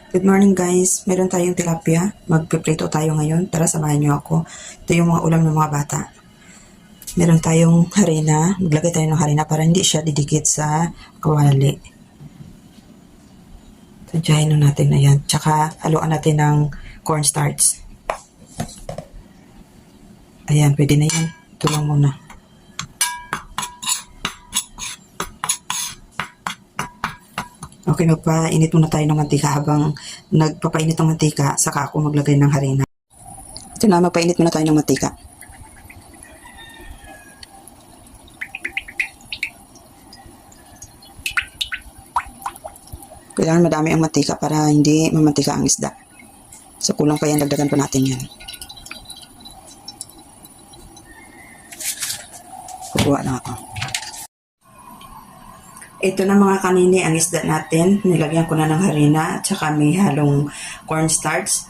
Good morning guys, meron tayong tilapia. Magpiprito tayo ngayon. Tara, samahan niyo ako. Ito yung mga ulam ng mga bata. Meron tayong harina. Maglagay tayo ng harina para hindi siya didikit sa kawali. Tadyahin natin na yan. Tsaka haluan natin ng cornstarch. Ayan, pwede na yan. Ito lang muna. Okay, magpainit muna tayo ng mantika. Habang nagpapainit ng mantika, saka ako maglagay ng harina. Ito na, magpainit muna tayo ng mantika. Kailangan madami ang mantika para hindi mamantika ang isda. So, kulang pa yan, dagdagan pa natin yan. Kukuha na ako. Ito na mga kanini ang isda natin. Nilagyan ko na ng harina at saka may halong cornstarch.